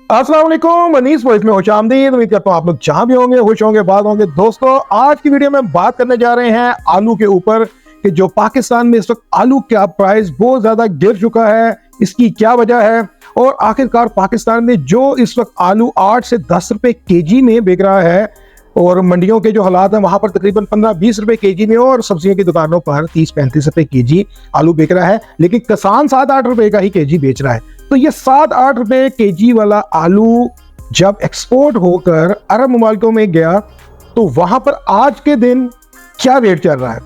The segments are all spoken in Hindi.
अस्सलाम वालेकुम, मनीष वॉइस में खुशामदीद। उम्मीद करता हूँ आप लोग जहां भी होंगे खुश होंगे, बात होंगे। दोस्तों, आज की वीडियो में बात करने जा रहे हैं आलू के ऊपर कि जो पाकिस्तान में इस वक्त आलू का प्राइस बहुत ज्यादा गिर चुका है, इसकी क्या वजह है और आखिरकार पाकिस्तान में जो इस वक्त आलू 8 से 10 रुपए केजी में बिक रहा है और मंडियों के जो हालात हैं वहां पर तकरीबन 15-20 रुपए केजी में और सब्जियों की दुकानों पर 30-35 रुपए केजी आलू बिक रहा है, लेकिन किसान 7-8 रुपए का ही केजी बेच रहा है। तो ये 7-8 रुपए केजी वाला आलू जब एक्सपोर्ट होकर अरब मुमालिकों में गया तो वहां पर आज के दिन क्या रेट चल रहा है।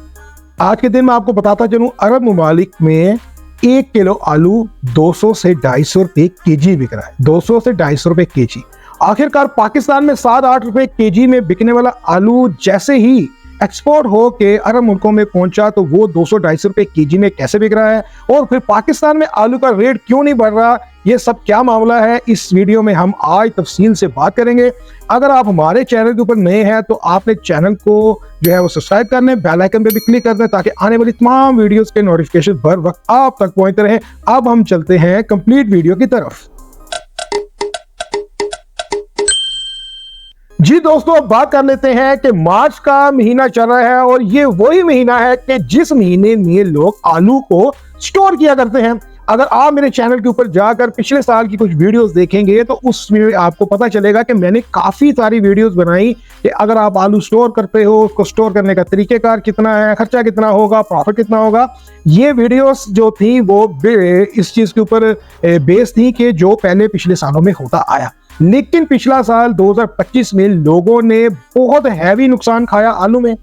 आज के दिन मैं आपको बताता चलूं, अरब मुमालिक में 1 किलो आलू 200 से 250 रुपए केजी बिक रहा है। 200 से 250 रुपए केजी। आखिरकार पाकिस्तान में 7-8 रुपए केजी में बिकने वाला आलू जैसे ही एक्सपोर्ट हो के अरब मुल्कों में पहुंचा तो वो 200-250 रुपए केजी में कैसे बिक रहा है और फिर पाकिस्तान में आलू का रेट क्यों नहीं बढ़ रहा, ये सब क्या मामला है, इस वीडियो में हम आज तफसील से बात करेंगे। अगर आप हमारे चैनल के ऊपर नए हैं तो आपने चैनल को जो है वो सब्सक्राइब करने, बेल आइकन पे भी क्लिक कर दें ताकि आने वाली तमाम वीडियोस के नोटिफिकेशन हर वक्त आप तक पहुंचते रहे। अब हम चलते हैं कंप्लीट वीडियो की तरफ। जी दोस्तों, अब बात कर लेते हैं कि मार्च का महीना चल रहा है और ये वही महीना है कि जिस महीने में लोग आलू को स्टोर किया करते हैं। अगर आप मेरे चैनल के ऊपर जाकर पिछले साल की कुछ वीडियोस देखेंगे तो उसमें आपको पता चलेगा कि मैंने काफी सारी वीडियोस बनाई कि अगर आप आलू स्टोर करते हो, उसको स्टोर करने का तरीकेकार कितना है, खर्चा कितना होगा, प्रॉफिट कितना होगा। ये वीडियोस जो थी वो इस चीज के ऊपर बेस थी कि जो पहले पिछले सालों में होता आया। लेकिन पिछला साल 2025 में लोगों ने बहुत हैवी नुकसान खाया आलू में।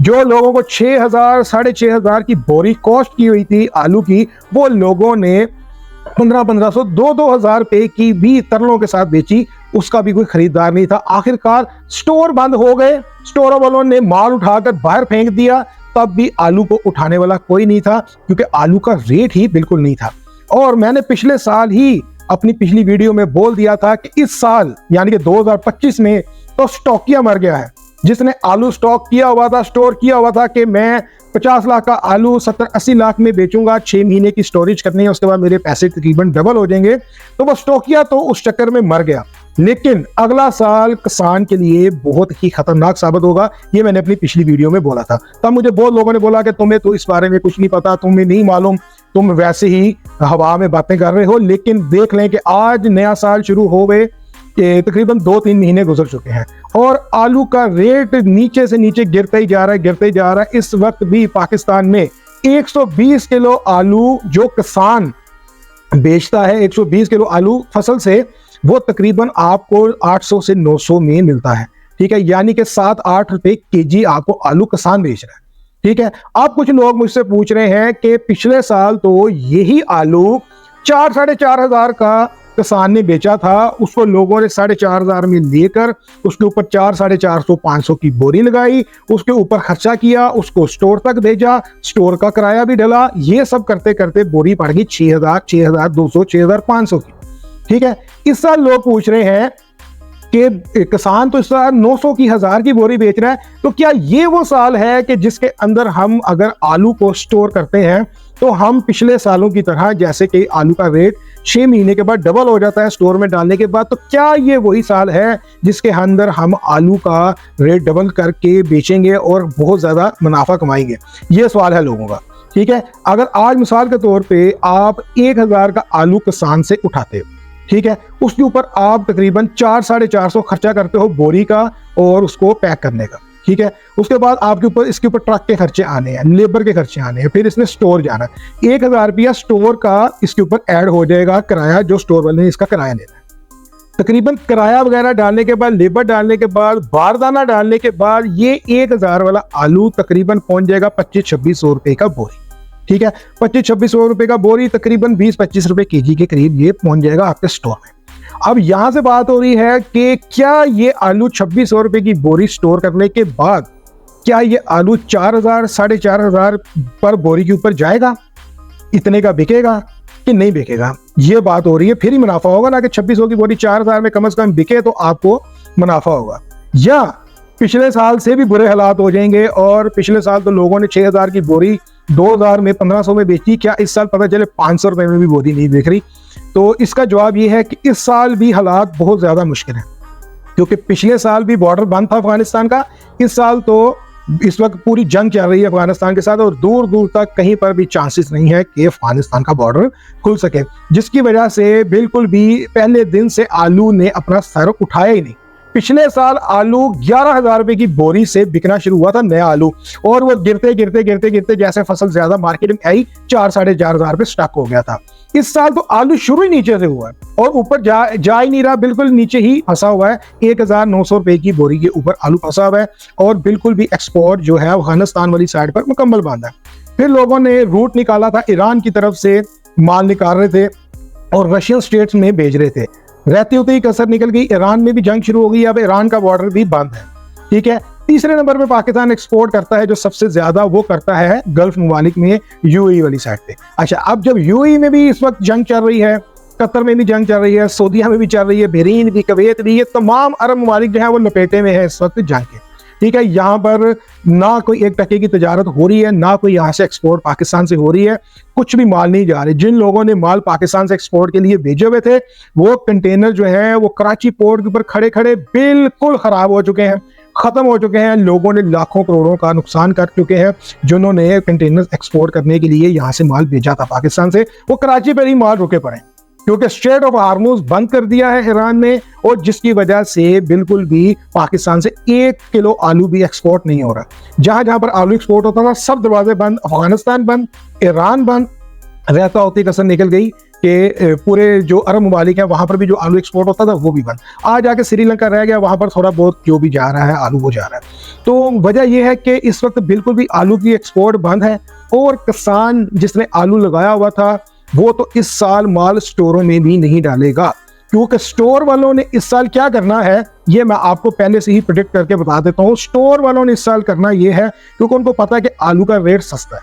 जो लोगों को 6,000 6,500 की बोरी कॉस्ट की हुई थी आलू की, वो लोगों ने 1500 2,000 रुपए की भी तरलों के साथ बेची, उसका भी कोई खरीदार नहीं था। आखिरकार स्टोर बंद हो गए, स्टोरों वालों ने माल उठाकर बाहर फेंक दिया, तब भी आलू को उठाने वाला कोई नहीं था क्योंकि आलू का रेट ही बिल्कुल नहीं था। और मैंने पिछले साल ही अपनी पिछली वीडियो में बोल दिया था कि इस साल यानी कि 2025 में तो स्टॉकिया मर गया है। जिसने आलू स्टॉक किया हुआ था, स्टोर किया हुआ था कि मैं 50 लाख का आलू 70-80 लाख में बेचूंगा, 6 महीने की स्टोरेज करनी है, उसके बाद मेरे पैसे तकरीबन डबल हो जाएंगे, तो वो स्टॉकिया तो उस चक्कर में मर गया। लेकिन अगला साल किसान के लिए बहुत ही खतरनाक साबित होगा, ये मैंने अपनी पिछली वीडियो में बोला था। तब मुझे बहुत लोगों ने बोला कि तुम्हें तो इस बारे में कुछ नहीं पता, तुम्हें नहीं मालूम, तुम वैसे ही हवा में बातें कर रहे हो। लेकिन देख लें कि आज नया साल शुरू हो गए, तकरीबन 2-3 महीने गुजर चुके हैं और आलू का रेट नीचे से नीचे गिरता ही जा रहा है, गिरता ही जा रहा है। इस वक्त भी पाकिस्तान में 120 किलो आलू जो किसान बेचता है, 120 किलो आलू फसल से, वो तकरीबन आपको 800 से 900 में मिलता है। ठीक है, यानी कि 7-8 रुपए केजी आपको आलू किसान बेच रहा है। ठीक है, अब कुछ लोग मुझसे पूछ रहे हैं कि पिछले साल तो यही आलू 4-4.5 का किसान ने बेचा था, उसको लोगों ने 4.5 में लेकर उसके ऊपर 4-450-500 की बोरी लगाई, उसके ऊपर खर्चा किया, उसको स्टोर तक भेजा, स्टोर का किराया भी डला, ये सब करते करते बोरी पड़ गई 6,000, 6,200, 6,500 की। ठीक है, इस साल लोग पूछ रहे हैं कि किसान तो इस साल 900 की 1000 की बोरी बेच रहा है, तो क्या ये वो साल है कि जिसके अंदर हम अगर आलू को स्टोर करते हैं तो हम पिछले सालों की तरह, जैसे कि आलू का रेट 6 महीने के बाद डबल हो जाता है स्टोर में डालने के बाद, तो क्या ये वही साल है जिसके अंदर हम आलू का रेट डबल करके बेचेंगे और बहुत ज्यादा मुनाफा कमाएंगे? ये सवाल है लोगों का। ठीक है, अगर आज मिसाल के तौर पे आप 1,000 का आलू किसान से उठाते हो, ठीक है, उसके ऊपर आप तकरीबन 4-450 खर्चा करते हो बोरी का और उसको पैक करने का। ठीक है, उसके बाद आपके ऊपर इसके ऊपर ट्रक के खर्चे आने हैं, लेबर के खर्चे आने हैं, फिर इसने स्टोर जाना है, 1,000 रुपया स्टोर का इसके ऊपर ऐड हो जाएगा, किराया जो स्टोर वाले ने इसका किराया लेना है। तकरीबन किराया वगैरह डालने के बाद, लेबर डालने के बाद, बारदाना डालने के बाद, ये 1,000 वाला आलू तकरीबन पहुंच जाएगा 25-2600 रुपए का बोरी। ठीक है, 25-2600 रुपए का बोरी तकरीबन 20-25 रुपए केजी के करीब ये पहुंच जाएगा आपके स्टोर में। अब यहां से बात हो रही है कि क्या ये आलू 2600 रुपए की बोरी स्टोर करने के बाद क्या ये आलू 4,000 4,500 पर बोरी के ऊपर जाएगा, इतने का बिकेगा कि नहीं बिकेगा? ये बात हो रही है। फिर ही मुनाफा होगा ना कि 2600 की बोरी 4,000 में कम से कम बिके तो आपको मुनाफा होगा, या पिछले साल से भी बुरे हालात हो जाएंगे। और पिछले साल तो लोगों ने 6,000 की बोरी 2000 में 1500 में बेची, क्या इस साल पता चले 500 रुपए में भी बोरी नहीं बिक रही? तो इसका जवाब ये है कि इस साल भी हालात बहुत ज़्यादा मुश्किल हैं, क्योंकि पिछले साल भी बॉर्डर बंद था अफगानिस्तान का। इस साल तो इस वक्त पूरी जंग चल रही है अफगानिस्तान के साथ और दूर दूर तक कहीं पर भी चांसेस नहीं है कि अफगानिस्तान का बॉर्डर खुल सके, जिसकी वजह से बिल्कुल भी पहले दिन से आलू ने अपना सर उठाया ही नहीं। पिछले साल आलू 11,000 रुपए की बोरी से बिकना शुरू हुआ था, नया आलू, और वो गिरते गिरते गिरते गिरते जैसे फसल ज्यादा मार्केट में आई 4-4,500 रुपए स्टक हो गया था। इस साल तो आलू शुरू ही नीचे से हुआ है और ऊपर जा ही नहीं रहा, बिल्कुल नीचे ही फंसा हुआ है। 1,900 रुपए की बोरी के ऊपर आलू फंसा हुआ है और बिल्कुल भी एक्सपोर्ट जो है अफगानिस्तान वाली साइड पर मुकम्मल बंद है। फिर लोगों ने रूट निकाला था, ईरान की तरफ से माल निकाल रहे थे और रशियन स्टेट्स में भेज रहे थे। रहते होते ही कसर निकल गई, ईरान में भी जंग शुरू हो गई, अब ईरान का बॉर्डर भी बंद है। ठीक है, तीसरे नंबर पे पाकिस्तान एक्सपोर्ट करता है, जो सबसे ज्यादा वो करता है गल्फ ममालिक में, यूएई वाली साइड पे। अच्छा, अब जब यूएई में भी इस वक्त जंग चल रही है, कतर में भी जंग चल रही है, सऊदीया में भी चल रही है, बहरीन भी, कुवैत भी, ये तमाम अरब ममालिक जो है वो लपेटे में है इस वक्त जंग के। ठीक है, यहाँ पर ना कोई 1 टके की तजारत हो रही है, ना कोई यहाँ से एक्सपोर्ट पाकिस्तान से हो रही है, कुछ भी माल नहीं जा रहे। जिन लोगों ने माल पाकिस्तान से एक्सपोर्ट के लिए भेजे हुए थे, वो कंटेनर जो है वो कराची पोर्ट के ऊपर खड़े खड़े बिल्कुल खराब हो चुके हैं, खत्म हो चुके हैं। लोगों ने लाखों करोड़ों का नुकसान कर चुके हैं। जिन्होंने कंटेनर एक्सपोर्ट करने के लिए यहाँ से माल भेजा था पाकिस्तान से, वो कराची पर ही माल रुके पड़े, क्योंकि स्ट्रेट ऑफ हार्मूज बंद कर दिया है ईरान ने, और जिसकी वजह से बिल्कुल भी पाकिस्तान से 1 किलो आलू भी एक्सपोर्ट नहीं हो रहा। जहां जहां पर आलू एक्सपोर्ट होता था सब दरवाजे बंद, अफगानिस्तान बंद, ईरान बंद। रहता होती कसर निकल गई कि पूरे जो अरब ममालिक है वहां पर भी जो आलू एक्सपोर्ट होता था वो भी बंद। आज आके श्रीलंका रह गया, वहां पर थोड़ा बहुत जो भी जा रहा है आलू वो जा रहा है। तो वजह यह है कि इस वक्त बिल्कुल भी आलू की एक्सपोर्ट बंद है, और किसान जिसने आलू लगाया हुआ था वो तो इस साल माल स्टोरों में भी नहीं डालेगा, क्योंकि स्टोर वालों ने इस साल क्या करना है ये मैं आपको पहले से ही प्रेडिक्ट करके बता देता हूँ। स्टोर वालों ने इस साल करना ये है, क्योंकि उनको पता है कि आलू का रेट सस्ता है।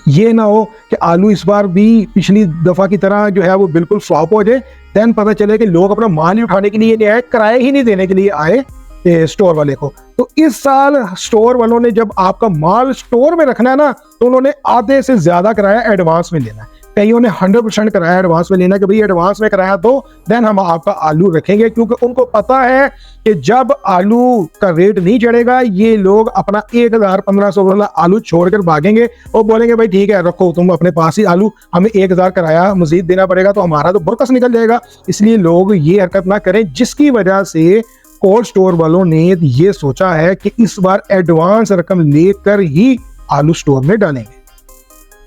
ये ना हो कि आलू इस बार भी पिछली दफा की तरह जो है वो बिल्कुल फ्लॉप हो जाए, देन पता चले कि लोग अपना माल ही उठाने के लिए नहीं आए, किराया ही नहीं देने के लिए आए स्टोर वाले को। तो इस साल स्टोर वालों ने जब आपका माल स्टोर में रखना है ना, तो उन्होंने आधे से ज्यादा किराया एडवांस में लेना है। कईयों ने 100% किराया एडवांस में लेना कि भाई एडवांस में किराया दो, देन हम आपका आलू रखेंगे, क्योंकि उनको पता है कि जब आलू का रेट नहीं चढ़ेगा ये लोग अपना 1,000-1,500 वाला आलू छोड़कर भागेंगे और बोलेंगे भाई ठीक है रखो तुम अपने पास ही आलू, हमें 1,000 किराया मजीद देना पड़ेगा तो हमारा तो बुरकस निकल जाएगा। इसलिए लोग ये हरकत ना करें, जिसकी वजह से कोल्ड स्टोर वालों ने ये सोचा है कि इस बार एडवांस रकम लेकर ही आलू स्टोर में डालेंगे।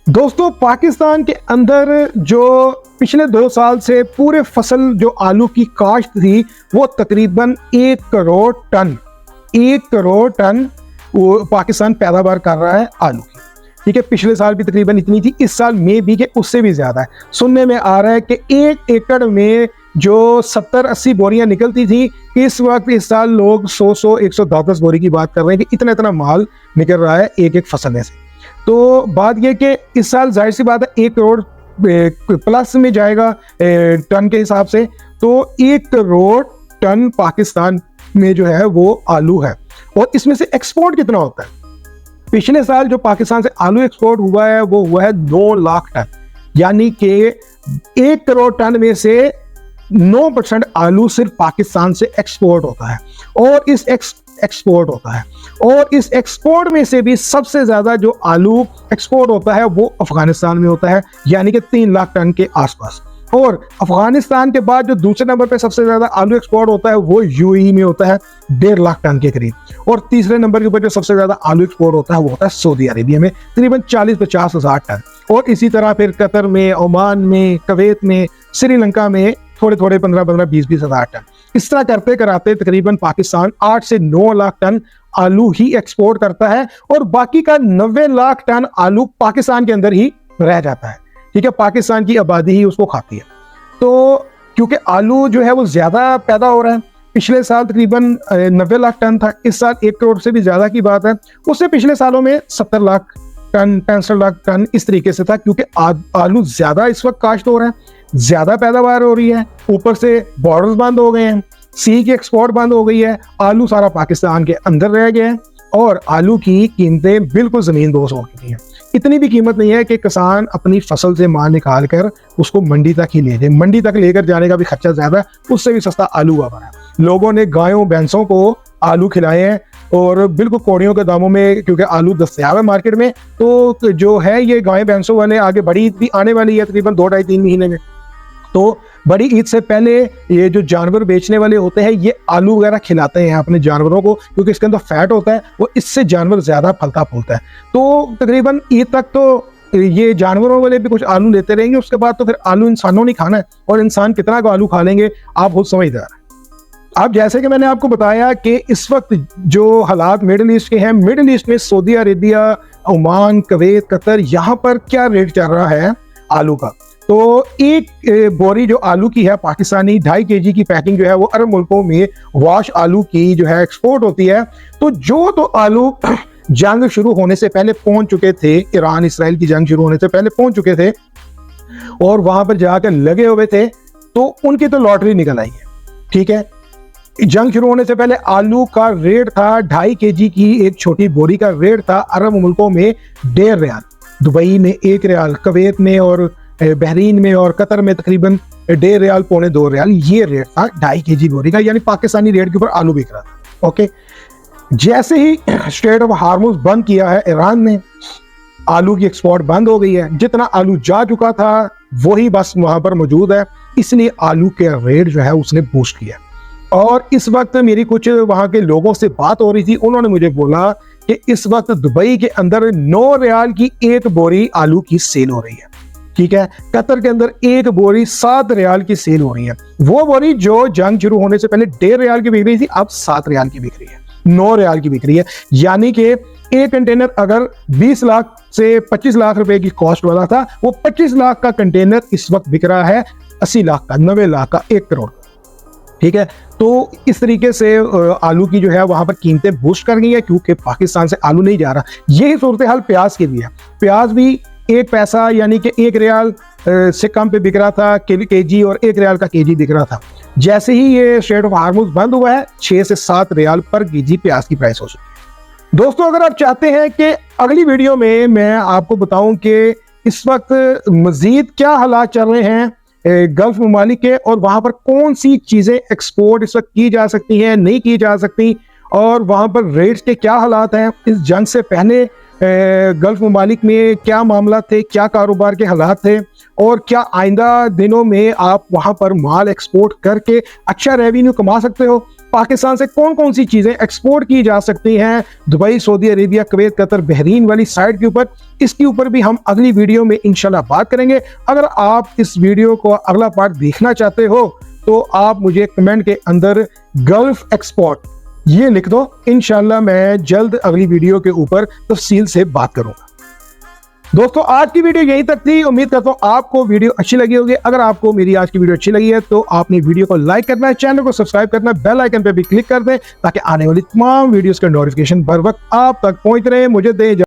दोस्तों, पाकिस्तान के अंदर जो पिछले 2 साल से पूरे फसल जो आलू की काश्त थी वो तकरीबन 1 करोड़ टन वो पाकिस्तान पैदावार कर रहा है आलू की। ठीक है, पिछले साल भी तकरीबन इतनी थी, इस साल में भी कि उससे भी ज्यादा है। सुनने में आ रहा है कि 1 एकड़ में जो 70-80 बोरियां निकलती थी, इस वक्त इस साल लोग 100-110 बोरी की बात कर रहे हैं कि इतना इतना माल निकल रहा है एक एक फसल में से। तो बात यह कि इस साल जाहिर सी बात है 1 करोड़ प्लस में जाएगा टन के हिसाब से, तो 1 करोड़ टन पाकिस्तान में जो है वो आलू है। और इसमें से एक्सपोर्ट कितना होता है? पिछले साल जो पाकिस्तान से आलू एक्सपोर्ट हुआ है वो हुआ है 2 लाख टन, यानी कि 1 करोड़ टन में से 9% आलू सिर्फ पाकिस्तान से एक्सपोर्ट होता है, और इस एक्सपोर्ट होता है, और इस एक्सपोर्ट में से भी सबसे ज्यादा जो आलू एक्सपोर्ट होता है वो अफगानिस्तान में होता है, यानी कि 3 लाख टन के आसपास। और अफगानिस्तान के बाद जो दूसरे नंबर पे सबसे ज्यादा आलू एक्सपोर्ट होता है वो यूएई में होता है 1.5 लाख टन के करीब। और तीसरे नंबर के ऊपर जो सबसे ज्यादा आलू एक्सपोर्ट होता है वो होता है सऊदी अरेबिया में, तकरीबन 40-50 हज़ार टन। और इसी तरह फिर कतर में, ओमान में, कुवैत में, श्रीलंका में थोड़े थोड़े 15-20 हज़ार टन। इस तरह करते कराते तकरीबन पाकिस्तान 8 से 9 लाख टन आलू ही एक्सपोर्ट करता है, और बाकी का 90 लाख टन आलू पाकिस्तान के अंदर ही रह जाता है। ठीक है, पाकिस्तान की आबादी ही उसको खाती है। तो क्योंकि आलू जो है वो ज्यादा पैदा हो रहा है, पिछले साल तकरीबन 90 लाख टन था, इस साल 1 करोड़ से भी ज्यादा की बात है। उससे पिछले सालों में 70 लाख टन 65 लाख टन इस तरीके से था, क्योंकि आलू ज्यादा इस वक्त काश्त हो रहा है, ज्यादा पैदावार हो रही है, ऊपर से बॉर्डर्स बंद हो गए हैं, सी की एक्सपोर्ट बंद हो गई है, आलू सारा पाकिस्तान के अंदर रह गया है, और आलू की कीमतें बिल्कुल जमीन दोस्त हो चुकी हैं। इतनी भी कीमत नहीं है कि किसान अपनी फसल से माल निकाल कर उसको मंडी तक ही ले जाए। मंडी तक लेकर जाने का भी खर्चा ज्यादा है, उससे भी सस्ता आलू हुआ पड़ा है। लोगों ने गायों भैंसों को आलू खिलाए हैं और बिल्कुल कौड़ियों के दामों में, क्योंकि आलू दस्तयाब है मार्केट में। तो जो है ये गाय भैंसों वाले, आगे बड़ी ईद भी आने वाली है तकरीबन 2 ढाई 3 महीने में, तो बड़ी ईद से पहले ये जो जानवर बेचने वाले होते हैं ये आलू वगैरह खिलाते हैं अपने जानवरों को, क्योंकि इसके अंदर फैट होता है, वो इससे जानवर ज्यादा फलता फूलता है। तो तकरीबन ईद तक तो ये जानवरों वाले भी कुछ आलू लेते रहेंगे, उसके बाद तो फिर आलू इंसानों ने खाना है, और इंसान कितना को आलू खा लेंगे आप खुद समझदार हैं। अब जैसे कि मैंने आपको बताया कि इस वक्त जो हालात मिडिल ईस्ट के हैं, मिडिल ईस्ट में Saudi Arabia, Oman, Kuwait, Qatar, यहाँ पर क्या रेट चल रहा है आलू का। तो एक बोरी जो आलू की है पाकिस्तानी 2.5 kg की पैकिंग जो है वो अरब मुल्कों में वॉश आलू की जो है एक्सपोर्ट होती है। तो जो तो आलू जंग शुरू होने से पहले पहुंच चुके थे, ईरान इसराइल की जंग शुरू होने से पहले पहुंच चुके थे और वहां पर जाकर लगे हुए थे, तो उनकी तो लॉटरी निकल आई है। ठीक है, जंग शुरू होने से पहले आलू का रेट था 2.5 kg की एक छोटी बोरी का रेट था अरब मुल्कों में 1.5 रियाल, दुबई में 1 रियाल, कुवैत में और बहरीन में और कतर में तकरीबन 1.5 रियाल, 1.25 रियाल ये रेट था 2.5 kg बोरी का, यानी पाकिस्तानी रेट के ऊपर आलू बिक रहा था। ओके, जैसे ही स्ट्रेट ऑफ हार्मुज बंद किया है ईरान ने, आलू की एक्सपोर्ट बंद हो गई है। जितना आलू जा चुका था वही बस वहां पर मौजूद है, इसलिए आलू के रेट जो है उसने बूस्ट किया। और इस वक्त मेरी कुछ वहां के लोगों से बात हो रही थी, उन्होंने मुझे बोला कि इस वक्त दुबई के अंदर 9 रियाल की एक बोरी आलू की सेल हो रही है। ठीक है, कतर के अंदर एक बोरी 7 रियाल की सेल हो रही है। वो बोरी जो जंग शुरू होने से पहले 1.5 रियाल की बिक रही थी, अब 7 रियाल की बिक रही है, 9 रियाल की बिक रही है। यानी कि एक कंटेनर अगर 20 लाख से 25 लाख रुपए की कॉस्ट वाला था, वो 25 लाख का कंटेनर इस वक्त बिक रहा है 80 लाख का, 90 लाख का, 1 करोड़। ठीक है, तो इस तरीके से आलू की जो है वहां पर कीमतें बूस्ट कर गई है, क्योंकि पाकिस्तान से आलू नहीं जा रहा। यही सूरत हाल प्याज की भी है। प्याज भी 1 पैसा यानी कि 1 रियाल से कम पे बिक रहा था केजी, और 1 रियाल का केजी बिक रहा था। जैसे ही ये स्ट्रेट ऑफ हार्मुज बंद हुआ है, 6 से 7 रियाल पर केजी प्याज की प्राइस हो चुकी है। दोस्तों, अगर आप चाहते हैं कि अगली वीडियो में मैं आपको बताऊं कि इस वक्त मजीद क्या हालात चल रहे हैं गल्फ ममालिक के, और वहां पर कौन सी चीजें एक्सपोर्ट इस वक्त की जा सकती हैं, नहीं की जा सकती, और वहां पर रेट्स के क्या हालात हैं, इस जंग से पहले गल्फ ममालिक में क्या मामला थे, क्या कारोबार के हालात थे, और क्या आइंदा दिनों में आप वहां पर माल एक्सपोर्ट करके अच्छा रेवेन्यू कमा सकते हो। पाकिस्तान से कौन कौन सी चीजें एक्सपोर्ट की जा सकती हैं Dubai, Saudi Arabia, Kuwait, Qatar, Bahrain वाली साइड के ऊपर, इसके ऊपर भी हम अगली वीडियो में इंशाल्लाह बात करेंगे। अगर आप इस वीडियो को अगला पार्ट देखना चाहते हो तो आप मुझे कमेंट के अंदर गल्फ एक्सपोर्ट ये लिख दो, इंशाल्लाह मैं जल्द अगली वीडियो के ऊपर तफसील से बात करूंगा। दोस्तों, आज की वीडियो यहीं तक थी। उम्मीद करता हूं आपको वीडियो अच्छी लगी होगी। अगर आपको मेरी आज की वीडियो अच्छी लगी है तो आपने वीडियो को लाइक करना है, चैनल को सब्सक्राइब करना है, बेल आइकन पे भी क्लिक कर दें ताकि आने वाली तमाम वीडियोस का नोटिफिकेशन बर वक्त आप तक पहुंच रहे। मुझे दें